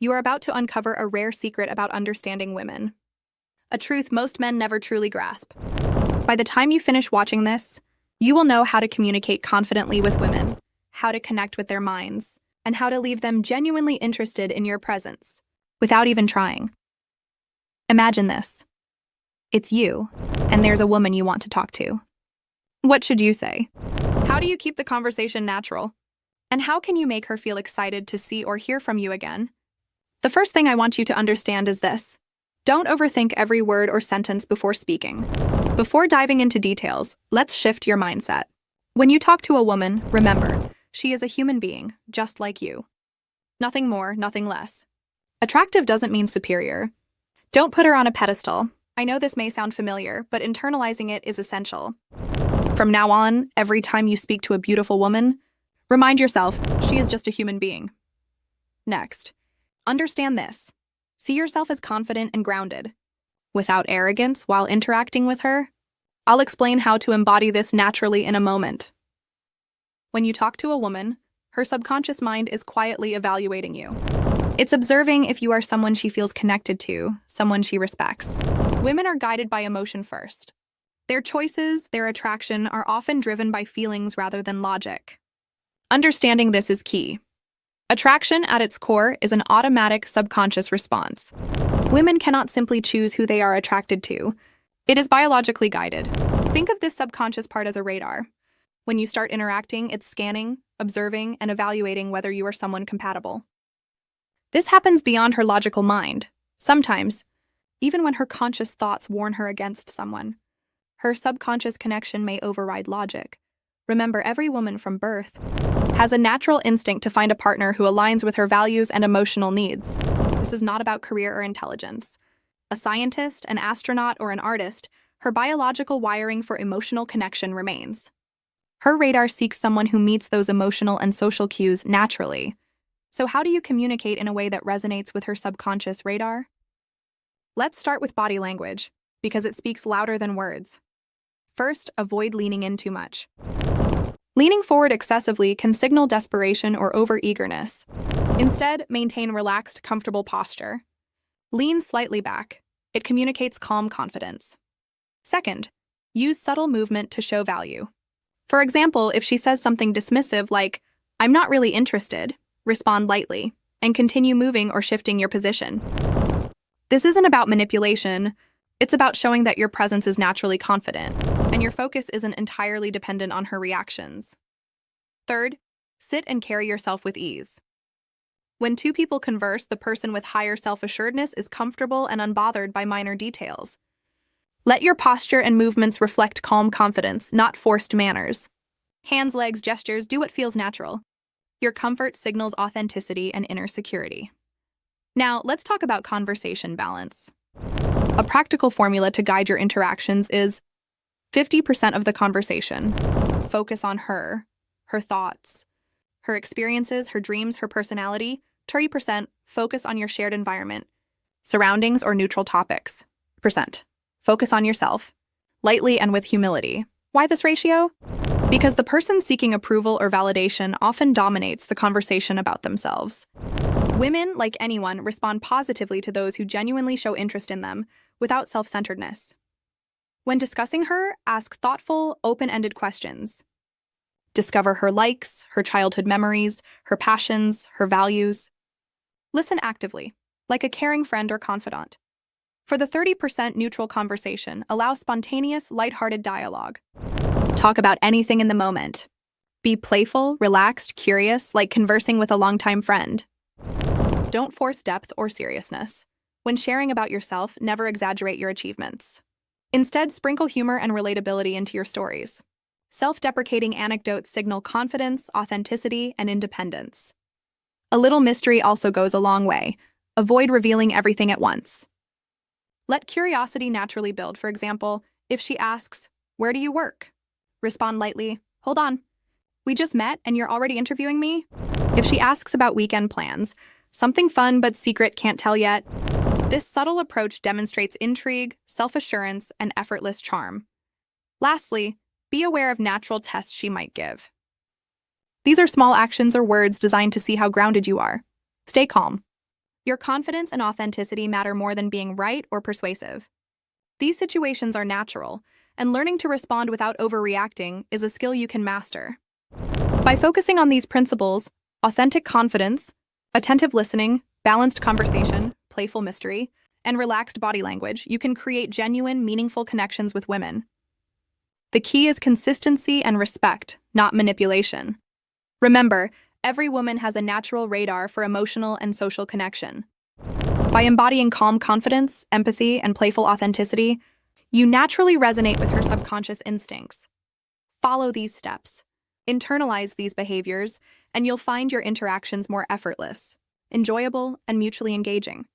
You are about to uncover a rare secret about understanding women, a truth most men never truly grasp. By the time you finish watching this, you will know how to communicate confidently with women, how to connect with their minds, and how to leave them genuinely interested in your presence, without even trying. Imagine this. It's you, and there's a woman you want to talk to. What should you say? How do you keep the conversation natural? And how can you make her feel excited to see or hear from you again? The first thing I want you to understand is this. Don't overthink every word or sentence before speaking. Before diving into details, let's shift your mindset. When you talk to a woman, remember, she is a human being, just like you. Nothing more, nothing less. Attractive doesn't mean superior. Don't put her on a pedestal. I know this may sound familiar, but internalizing it is essential. From now on, every time you speak to a beautiful woman, remind yourself, she is just a human being. Next, understand this. See yourself as confident and grounded, without arrogance while interacting with her. I'll explain how to embody this naturally in a moment. When you talk to a woman, her subconscious mind is quietly evaluating you. It's observing if you are someone she feels connected to, someone she respects. Women are guided by emotion first. Their choices, their attraction, are often driven by feelings rather than logic. Understanding this is key. Attraction, at its core, is an automatic subconscious response. Women cannot simply choose who they are attracted to. It is biologically guided. Think of this subconscious part as a radar. When you start interacting, it's scanning, observing, and evaluating whether you are someone compatible. This happens beyond her logical mind. Sometimes, even when her conscious thoughts warn her against someone, her subconscious connection may override logic. Remember, every woman from birth has a natural instinct to find a partner who aligns with her values and emotional needs. This is not about career or intelligence. A scientist, an astronaut, or an artist, her biological wiring for emotional connection remains. Her radar seeks someone who meets those emotional and social cues naturally. So how do you communicate in a way that resonates with her subconscious radar? Let's start with body language, because it speaks louder than words. First, avoid leaning in too much. Leaning forward excessively can signal desperation or over-eagerness. Instead, maintain relaxed, comfortable posture. Lean slightly back. It communicates calm confidence. Second, use subtle movement to show value. For example, if she says something dismissive like, "I'm not really interested," respond lightly, and continue moving or shifting your position. This isn't about manipulation. It's about showing that your presence is naturally confident, and your focus isn't entirely dependent on her reactions. Third, sit and carry yourself with ease. When two people converse, the person with higher self-assuredness is comfortable and unbothered by minor details. Let your posture and movements reflect calm confidence, not forced manners. Hands, legs, gestures, do what feels natural. Your comfort signals authenticity and inner security. Now, let's talk about conversation balance. A practical formula to guide your interactions is 50% of the conversation. Focus on her thoughts, her experiences, her dreams, her personality. 30%, focus on your shared environment, surroundings, or neutral topics. Focus on yourself, lightly and with humility. Why this ratio? Because the person seeking approval or validation often dominates the conversation about themselves. Women, like anyone, respond positively to those who genuinely show interest in them, without self-centeredness. When discussing her, ask thoughtful, open-ended questions. Discover her likes, her childhood memories, her passions, her values. Listen actively, like a caring friend or confidant. For the 30% neutral conversation, allow spontaneous, lighthearted dialogue. Talk about anything in the moment. Be playful, relaxed, curious, like conversing with a longtime friend. Don't force depth or seriousness. When sharing about yourself, never exaggerate your achievements. Instead, sprinkle humor and relatability into your stories. Self-deprecating anecdotes signal confidence, authenticity, and independence. A little mystery also goes a long way. Avoid revealing everything at once. Let curiosity naturally build. For example, if she asks, "Where do you work?" Respond lightly, "Hold on. We just met and you're already interviewing me?" If she asks about weekend plans, "Something fun but secret, can't tell yet." This subtle approach demonstrates intrigue, self-assurance, and effortless charm. Lastly, be aware of natural tests she might give. These are small actions or words designed to see how grounded you are. Stay calm. Your confidence and authenticity matter more than being right or persuasive. These situations are natural, and learning to respond without overreacting is a skill you can master. By focusing on these principles, authentic confidence, attentive listening, balanced conversation, playful mystery, and relaxed body language, you can create genuine, meaningful connections with women. The key is consistency and respect, not manipulation. Remember, every woman has a natural radar for emotional and social connection. By embodying calm confidence, empathy, and playful authenticity, you naturally resonate with her subconscious instincts. Follow these steps. Internalize these behaviors, and you'll find your interactions more effortless, enjoyable, and mutually engaging.